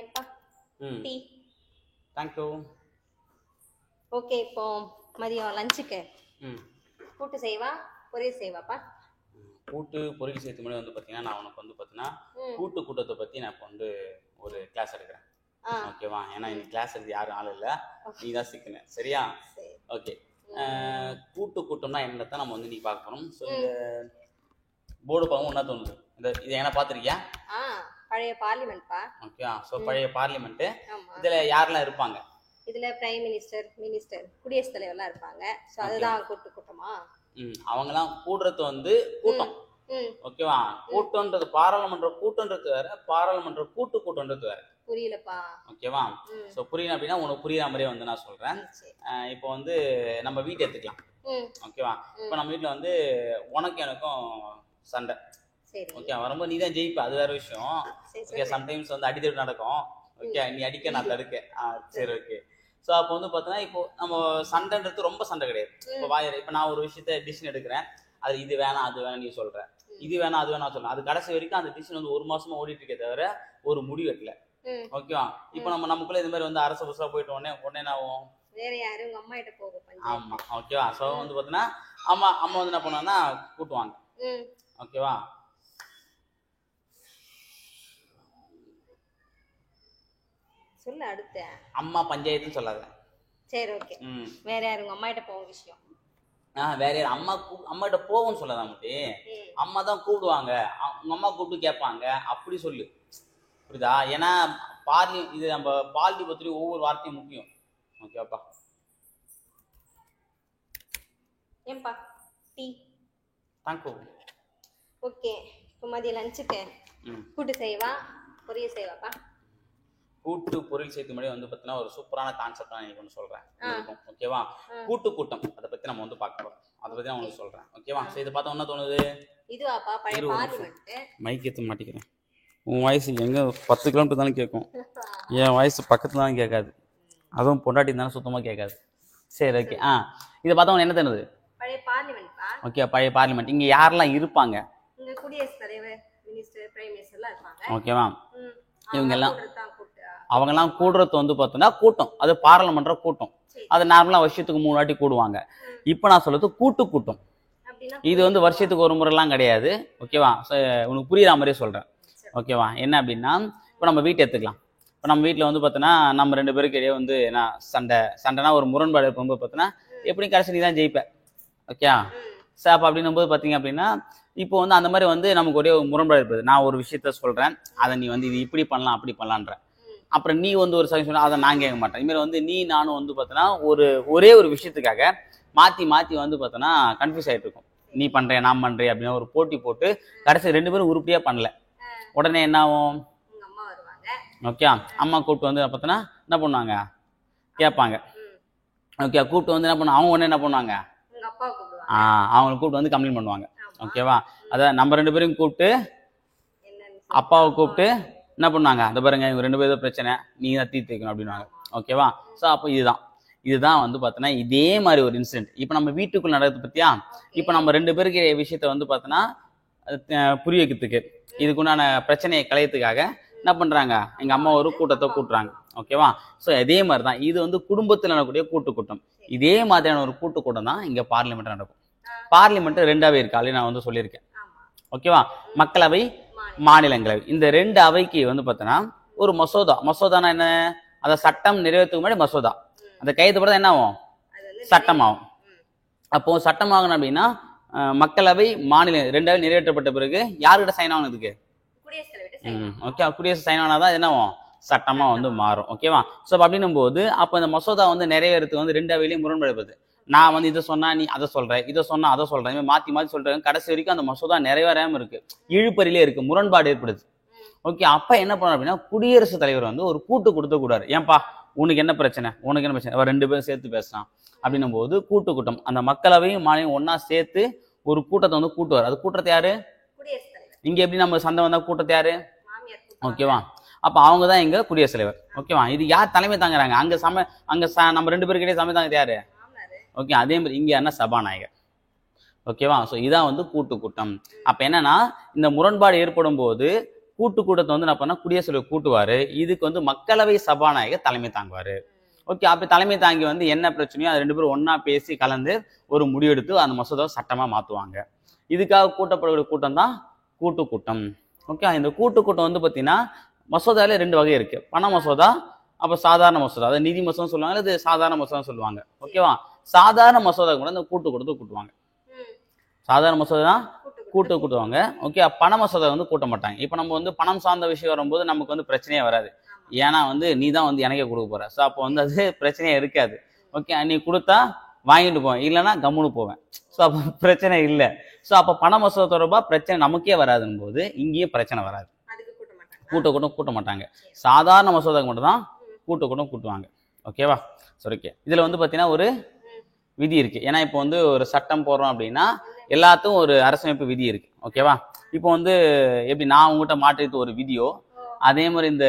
ஏன்பா ம் tea? Thank you. Okay, இப்போ மதியம் லஞ்சுக்கு ம் கூட்டு செய்வா பொரியல் செய்வாப்பா? கூட்டு பொரியல் சேர்த்து முன்னாடி வந்து பார்த்தீங்கன்னா, நான் உனக்கு வந்து பார்த்தீங்கன்னா ம் கூட்டு கூட்டத்தை பற்றி நான் இப்போ வந்து ஒரு கிளாஸ் எடுக்கிறேன். ஆ ஓகேவா? ஏன்னா ம் இன்னைக்கு கிளாஸ் எடுத்து யாரும் ஆள் இல்லை, ஓகே நீ தான் சிக்கன சரியா? சரி. ஓகே. ம் கூட்டு கூட்டம்னா என்னதான் நம்ம வந்து நீ பார்க்க போகிறோம். ஸோ இந்த ம் போர்டு பார்க்கவும் என்ன தோணுது, இது என்ன பார்த்துருக்கியா? ஆ பழைய பார்லிமெண்ட்ப்பா. ஓகே. ஸோ ம் பழைய பார்லிமெண்ட்டு ஆமா. இதில் யாரெல்லாம் இருப்பாங்க? இதுல பிரைம் மினிஸ்டர், மினிஸ்டர், குடியரசுத் தலைவர்லாம் இருப்பாங்க. So okay. அதுதான் கூட்டு கூட்டமா? அவங்கெல்லாம் கூடுறது வந்து ம் கூட்டம். ம் ஓகேவா? ம் கூட்டம்ன்றது பாராளுமன்ற கூட்டம்ன்றது வேற, பாராளுமன்ற கூட்டம்ன்றது வேற. புரியலப்பா. ஓகேவா? ம் ஸோ புரியணும் அப்படின்னா உனக்கு புரியுற மாதிரியே வந்து நான் சொல்கிறேன். சரி. இப்போ வந்து நம்ம வீட்டை எடுத்துக்கலாம். ம் ஓகேவா? இப்போ ம் நம்ம வீட்டில் வந்து உனக்கு எனக்கும் சண்டை. சரி ஓகே, வரும்போது நீ தான் ஜெயிப்ப, அது வேற விஷயம். சரி ஓகே, சொல்லு. சம்டைம்ஸ் வந்து அடிதடி நடக்கும். ம் ஓகே, நீ அடிக்க நான் தடுக்க. சரி சரி. ஓகே. ஸோ அப்போ வந்து பார்த்தோன்னா, இப்போ நம்ம சண்டைன்றது ரொம்ப சண்டை கிடையாது. இப்போ ம் இப்போ நான் ஒரு விஷயத்த டிசிஷன் எடுக்கிறேன், அது இது வேணாம் அது வேணாம் நீ சொல்ற, ம் இது வேணாம் அது வேணாம் சொல்றேன். அது கடைசி வரைக்கும் அந்த டிசிஷன் வந்து ஒரு மாசமா ஓடிட்டு இருக்கே தவிர ஒரு முடிவு எட்டல. ம் ஓகேவா? இப்போ ம் நமக்குள்ள இது மாதிரி வந்து அரச புதுசா போயிட்டு உடனே உடனே என்ன ஆகும்? வேற யாரு? உங்க அம்மா கிட்ட போகும் ஆமா. பஞ்சாயத்து. ஓகேவா? ஸோ ம் வந்து பார்த்தீங்கன்னா, அம்மா அம்மா வந்து என்ன பண்ணுவாங்கன்னா கூட்டுவாங்க. ம் ஓகேவா? சொல்லு அடுத்த. அம்மா பஞ்சாயத்துன்னு சொல்லாத. சரி ஓகே. ம் வேற யாரு? உங்க அம்மா கிட்ட போகும் விஷயம். வேற யார்? அம்மா கிட்ட போகும்னு சொல்லாத முட்டி. ம் அம்மா தான் கூப்பிடுவாங்க, உங்க அம்மா கூப்பிட்டு கேட்பாங்க, அப்படி சொல்லு. புரியுதா? ஏன்னா இது நம்ம பாலிட்டி பற்றி ஒவ்வொரு வார்த்தையும் முக்கியம். ஓகேவாப்பா? ஏன்பா டீ? தேங்க்யூ. ஓகே, இப்போ மதியம் லஞ்சுக்கு ம் கூட்டு செய்வா பொரியல் செய்வாப்பா? கூட்டு பொருள் சேர்த்து முன்னாடி வந்து பார்த்தீங்கன்னா ஒரு சூப்பரான கான்செப்ட் நான் இன்னைக்கு ஒன்று சொல்கிறேன் ஆ இருக்கும். ஓகேவா? ஆ கூட்டு கூட்டம் அதை பற்றி நம்ம வந்து பார்க்க போகிறோம். அதை பற்றி நான் ஓகே. உங்களுக்கு சொல்கிறேன். ஓகேவா? ஆ ஸோ இதை பார்த்தா என்ன தோணுது? இதுவாப்பா பழைய இரு ஒரு நிமிஷம், பார்லிமெண்ட்? மைக் ஏற்ற மாட்டேங்கிறேன். உன் வாய்ஸ் எங்கே 10 கிலோமீட்டர் தானே கேட்கும், என் வாய்ஸ் பக்கத்தில் தான் கேட்காது. அதுவும் பொண்டாட்டி தானே சுத்தமாக கேட்காது. சரி ஓகே. சொல்லு. இதை பார்த்தா உனக்கு என்ன தருது? பழைய பார்லிமெண்ட்ப்பா. ஓகே, பழைய பார்லிமெண்ட். இங்கே யாரெல்லாம் இருப்பாங்க? இங்க குடியரசுத் தலைவர், மினிஸ்டர், பிரைம் மினிஸ்டர்லாம் இருப்பாங்க. ஓகேவா? ம் இவங்க அவங்களாம் எல்லாம் கூட்டுறது தான் கூட்டு. அவங்கெல்லாம் கூடுறது வந்து பார்த்தோன்னா கூட்டம், அது பாராளுமன்ற கூட்டம். சரி. அது நார்மலாக வருஷத்துக்கு 3 வாட்டி கூடுவாங்க. ம் இப்போ நான் சொல்றது கூட்டு கூட்டம். அப்படின்னா இது வந்து புரியலப்பா. வருஷத்துக்கு ஒரு முறைலாம் கிடையாது. ஓகேவா? ஸோ உனக்கு புரியுற மாதிரியே சொல்கிறேன். சரி. ஓகேவா? என்ன அப்படின்னா, இப்போ நம்ம வீட்டை எடுத்துக்கலாம். இப்போ நம்ம வீட்டில் வந்து பார்த்தோன்னா நம்ம 2 பேருக்கு இடையே வந்து என்ன சண்டைனா ஒரு முரண்பாடு இருக்கும்போது பார்த்தோன்னா ம் எப்படியும் கடைசி நீ தான் ஜெயிப்ப. ஓகே. ம் ஸோ அப்போ அப்படின்னும் போது பார்த்தீங்க அப்படின்னா, இப்போ வந்து அந்த மாதிரி வந்து நமக்கு ஒரே ஒரு முரண்பாடு இருப்பது. நான் ஒரு விஷயத்த சொல்கிறேன், அதை நீ வந்து இது இப்படி பண்ணலாம் அப்படி பண்ணலான்ற. ம் அப்புறம் நீ வந்து ஒரு சஜஷன் சொன்னா அதை நான் கேட்க மாட்டேன். இதுமாதிரி வந்து நீ நானும் வந்து பார்த்தோன்னா ஒரே ஒரு விஷயத்துக்காக மாற்றி மாற்றி வந்து பார்த்தோன்னா கன்ஃபியூஸ் ஆகிட்டு இருக்கும். நீ பண்ணுறேன் நான் பண்ணுறேன் அப்படின்னு ஒரு போட்டி போட்டு கடைசி 2 பேரும் உருப்படியாக பண்ணல. ஆ, உடனே என்ன ஆகும்? உங்க அம்மா வருவாங்க. ஓகே, அம்மா கூப்பிட்டு வந்து பார்த்தோன்னா என்ன பண்ணுவாங்க? கேட்பாங்க. ம் ஓகே, கூப்பிட்டு வந்து என்ன பண்ணுவாங்க? அவங்க உடனே என்ன பண்ணுவாங்க? உங்க அப்பா கூப்பிடுவாங்க. அவங்களை கூப்பிட்டு வந்து கம்ப்ளைண்ட் பண்ணுவாங்க. ஆமா. ஓகேவா? ம் அதான் நம்ம 2 பேரையும் கூப்பிட்டு என்னன்னு அப்பாவை அப்பா. கூப்பிட்டு என்ன பண்ணாங்க? அந்த பாருங்க இவங்க 2 பேரும் பிரச்சனை, நீ தான் தீர்த்து வைக்கணும் அப்படின்வாங்க. ஆமா. ஓகேவா? ஸோ அப்போ இதுதான் வந்து பார்த்தோன்னா இதே மாதிரி ஒரு இன்சிடென்ட் இப்போ நம்ம வீட்டுக்குள்ள நடக்குது பத்தியா? ஓகே. இப்போ நம்ம 2 பேருக்கு விஷயத்த வந்து பார்த்தோன்னா புரிய வைக்கிறதுக்கு, ம் இதுக்குண்டான பிரச்சனையை களையத்துக்காக என்ன பண்றாங்க? எங்க அம்மா ஒரு கூட்டத்தை அப்பா கூட்டுறாங்க. ஓகேவா? ஸோ அதே மாதிரி தான் இது வந்து குடும்பத்தில் நடக்கக்கூடிய கூட்டு கூட்டம். சரி. இதே மாதிரியான ஒரு கூட்டு கூட்டம் தான் இங்க பார்லிமெண்ட் நடக்கும். ஆ, பார்லிமெண்ட் 2ஆவே இருக்கு, ஆல்ரெடி நான் வந்து சொல்லியிருக்கேன். ஆமா. ஓகேவா? ம் மக்களவை, மாநிலம். மாநிலங்களவை, இந்த 2 அவைக்கு வந்து பார்த்தோன்னா ஒரு மசோதானா என்ன? அந்த சட்டம் நிறைவேற்றுக்கு முன்னாடி மசோதா, ம் அந்த கையெழுத்து போட என்ன ஆகும்? அது வந்து சட்டமாகும். ம் அப்போ சட்டமாகணும் அப்படின்னா மக்களவை மாநிலம் 2ஆவே நிறைவேற்றப்பட்ட பிறகு யாருக்கிட்ட சைன் ஆகணும் இதுக்கு? குடியரசுத் தலைவர்கிட்ட சைன் ஓகே, குடியரசு சைன் ஆனாதான் என்ன ஆகும்? சட்டமா வந்து சட்டமா. மாறும். ஓகேவா? ஸோ அப்படின்னும் போது அப்போ இந்த மசோதா வந்து நிறைவேறதுக்கு வந்து 2 அவையிலையும் முரண்படுது. நான் வந்து இதை சொன்னா நீ அதை சொல்ற, இதை சொன்னா அதை சொல்றேன், மாத்தி மாத்தி சொல்றேன். கடைசி வரைக்கும் அந்த மசோதா நிறைவேறாம இருக்கு, இழுபறியிலே இருக்கு, முரண்பாடு ஏற்படுது. ம் ஓகே, அப்ப என்ன பண்ணணும் அப்படின்னா குடியரசுத் தலைவர் வந்து ஒரு கூட்டு கொடுத்த கூடாது. ஏன்பா உனக்கு என்ன பிரச்சனை, உனக்கு என்ன பிரச்சனை, அவர் 2 பேரும் சேர்த்து பேசலாம் அப்படின்னும் போது கூட்டு கூட்டம், அந்த மக்களவையும் மாநிலம் ஒன்னா சேர்த்து ஒரு கூட்டத்தை வந்து கூட்டுவார். அது கூட்டத்தை யாரு? குடியரசுத் தலைவர். இங்க எப்படி நம்ம சண்டை வந்தா கூட்டத்தை யாரு? மாமியார் கூப்பிடுவாங்க. ஓகேவா? அப்ப அவங்க தான் எங்க குடியரசுத் தலைவர். ஓகேவா? இது யார் தலைமை தாங்குறாங்க? நம்ம 2 பேருக்கிட்டே தலைமை தாங்குறது யாரு? மாமனாரு. ஓகே, அதே மாதிரி இங்க என்ன சபாநாயகர். ஓகேவா? ஸோ இதான் வந்து கூட்டு கூட்டம். அப்ப என்னன்னா இந்த முரண்பாடு ஏற்படும் போது கூட்டு கூட்டத்தை வந்து என்ன பண்ணா குடியரசுத் தலைவர் கூட்டுவாரு. இதுக்கு வந்து மக்களவை சபாநாயகர் தலைமை தாங்குவாரு. ஓகே, அப்ப தலைமை தாங்கி வந்து என்ன பிரச்சனையோ அது 2 பேரும் ஒன்னா பேசி கலந்து ஒரு முடிவெடுத்து அந்த மசோதாவை சட்டமா மாத்துவாங்க. இதுக்காக கூட்டப்படக்கூடிய கூட்டம் தான் கூட்டு கூட்டம். ஓகே, இந்த கூட்டு கூட்டம் வந்து பாத்தீங்கன்னா மசோதாவில 2 வகை இருக்கு. பண மசோதா, அப்ப சாதாரண மசோதா. அதாவது நிதி மசோதா சொல்லுவாங்க, அது சாதாரண மசோதா சொல்லுவாங்க. ஓகேவா? சாதாரண மசோதா கூட இந்த கூட்டு கூட்டத்தை கூட்டுவாங்க. சாதாரண மசோதா தான் கூட்டுவாங்க. ஓகே, பண மசோதா வந்து கூட்ட மாட்டாங்க. இப்ப நம்ம வந்து பணம் சார்ந்த விஷயம் வரும்போது நமக்கு வந்து பிரச்சனையே வராது. ஏன்னா வந்து நீ தான் வந்து எனக்கே கொடுக்க போற. ஸோ அப்போ வந்து அது பிரச்சனையே இருக்காது. ஓகே, நீ கொடுத்தா வாங்கிட்டு போவேன், இல்லைன்னா கம்முன்னு போவேன். ஸோ அப்போ பிரச்சனை இல்லை. ஸோ அப்போ பண மசோதா தொடர்பா பிரச்சனை நமக்கே வராதுன்னு போது இங்கேயும் பிரச்சனை வராது. கூட்டம் கூட்ட மாட்டாங்க. சாதாரண மசோதாக்கு மட்டும் தான் கூட்டம் கூட்டுவாங்க. ஓகேவா? சரி, ஓகே. இதுல வந்து பாத்தீங்கன்னா ஒரு விதி இருக்கு. ஏன்னா இப்போ வந்து ஒரு சட்டம் போடுறோம் அப்படின்னா எல்லாத்துக்கும் ஒரு அரசமைப்பு விதி இருக்கு. ஓகேவா? இப்போ வந்து எப்படி நான் உங்ககிட்ட மாற்றிட்டு ஒரு விதியோ, அதே மாதிரி இந்த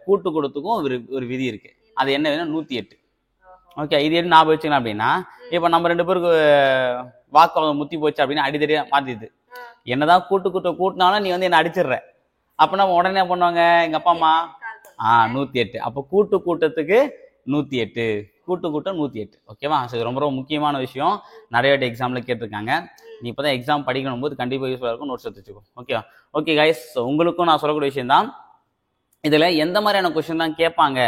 கூட்டு கூட்டத்துக்கும் ஒரு விதி இருக்கு. அது என்ன வேணும்? 108. ஓகே, இது என்ன ஞாபகம் வச்சுக்கலாம் அப்படின்னா, இப்போ நம்ம 2 பேருக்கு வாக்குவாதம் முத்தி போச்சு அப்படின்னா அடித்தடியா மாத்திது. என்னதான் கூட்டம் கூட்டினாலும் நீ வந்து என்ன அடிச்சிடுற. அப்ப நம்ம உடனே என்ன பண்ணுவாங்க எங்க அப்பா அம்மா? 108. அப்போ கூட்டு கூட்டத்துக்கு 108, கூட்டு கூட்டம் 108. ஓகேவா? சரி, ரொம்ப ரொம்ப முக்கியமான விஷயம். நிறைய வாட்டி எக்ஸாம்ல கேட்டிருக்காங்க. நீ இப்பதான் எக்ஸாம் படிக்கணும் போது கண்டிப்பா யூஸ்ஃபுல்லா இருக்கும். நோட்ஸ் எடுத்து வச்சுக்கோ. ஓகே ஓகே கைஸ், உங்களுக்கும் நான் சொல்லக்கூடிய விஷயம் தான். இதுல எந்த மாதிரியான கொஸ்டின் தான் கேட்பாங்க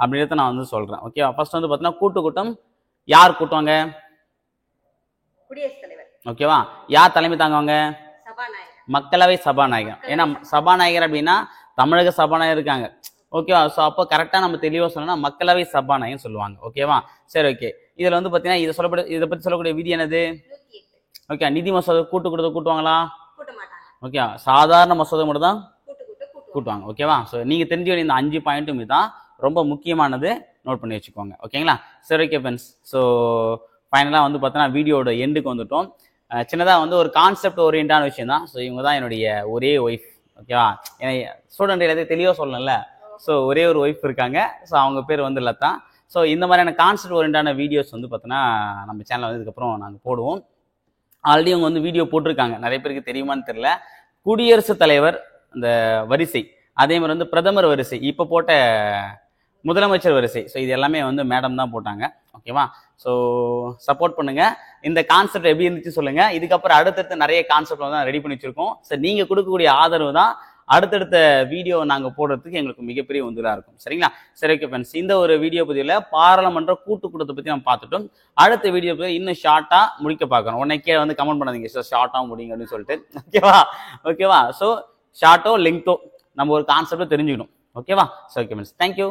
அப்படின்றத நான் வந்து சொல்றேன். ஓகேவா? ஃபர்ஸ்ட் வந்து பாத்தீங்கன்னா கூட்டு கூட்டம் யார் கூட்டுவாங்க? குடியரசுத் தலைவர். ஓகேவா? யார் தலைமை தாங்குவாங்க? சபாநாயகர். மக்களவை சபாநாயகர். ஏன்னா சபாநாயகர் அப்படின்னா தமிழக சபாநாயகர் இருக்காங்க. ஓகேவா? ஸோ அப்போ கரெக்டாக நம்ம தெளிவாக சொல்லணும்னா மக்களவை சபாநாயகர் சொல்லுவாங்க. ஓகேவா? சரி, ஓகே. இதில் வந்து பார்த்தீங்கன்னா இதை பற்றி சொல்லக்கூடிய விதி என்னது? ஓகே, நிதி மசோதா கூட்டு கூட்டத்தை கூட்டுவாங்களா? ஓகே, சாதாரண மசோதா மட்டும் தான் கூட்டுவாங்க. ஓகேவா? ஸோ நீங்கள் தெரிஞ்ச வேண்டிய இந்த 5 பாயிண்ட்டும் இதுதான் ரொம்ப முக்கியமானது. நோட் பண்ணி வச்சுக்கோங்க. ஓகேங்களா? சரி, ஓகே ஃப்ரெண்ட்ஸ். ஸோ ஃபைனலாக வந்து பார்த்தோன்னா வீடியோட எண்டுக்கு வந்துட்டோம். சின்னதாக வந்து ஒரு கான்செப்ட் ஓரியன்டான விஷயம் தான். ஸோ இவங்க தான் என்னுடைய ஒரே ஒய்ஃப். ஓகேவா? ஏன்னா ஸ்டூடெண்ட் எல்லாத்தையும் தெளிவாக சொல்லணும்ல. ஸோ ஒரே ஒரு ஒய்ஃப் இருக்காங்க. ஸோ அவங்க பேர் வந்து லதா. ஸோ இந்த மாதிரியான கான்செப்ட் ஓரியன்டான வீடியோஸ் வந்து பார்த்தோன்னா நம்ம சேனலில் வந்து இதுக்கப்புறம் நாங்கள் போடுவோம். ஆல்ரெடி அவங்க வந்து வீடியோ போட்டிருக்காங்க. நிறைய பேருக்கு தெரியுமான்னு தெரியல. குடியரசுத் தலைவர் இந்த வரிசை, அதே மாதிரி வந்து பிரதமர் வரிசை, இப்போ போட்ட முதலமைச்சர் வரிசை. ஸோ இது எல்லாமே வந்து மேடம் தான் போட்டாங்க. ஓகேவா? ஸோ சப்போர்ட் பண்ணுங்க. இந்த கான்செப்ட் எப்படி இருந்துச்சு சொல்லுங்க. இதுக்கப்புறம் அடுத்தடுத்து நிறைய கான்செப்ட் வந்து ரெடி பண்ணி வச்சிருக்கோம். ஸோ நீங்க கொடுக்கக்கூடிய ஆதரவு தான் அடுத்தடுத்த வீடியோ நாங்கள் போடுறதுக்கு எங்களுக்கு மிகப்பெரிய உந்துதலா இருக்கும். சரிங்களா? சரி, ஓகே ஃப்ரெண்ட்ஸ். இந்த ஒரு வீடியோ பதிவில் பாராளுமன்ற கூட்டு கூட்டத்தை பற்றி நம்ம பார்த்துட்டோம். அடுத்த வீடியோ பற்றி இன்னும் ஷார்ட்டா முடிக்க பார்க்கணும். உடனே வந்து கமெண்ட் பண்ணாதீங்க சார் ஷார்ட்டா முடிங்க அப்படின்னு சொல்லிட்டு. ஓகேவா? ஸோ ஷார்ட்டோ லெங்க்த்தோ நம்ம ஒரு கான்செப்டை தெரிஞ்சுக்கணும். ஓகேவா? சரி, ஓகே ஃப்ரெண்ட்ஸ். தேங்க்யூ.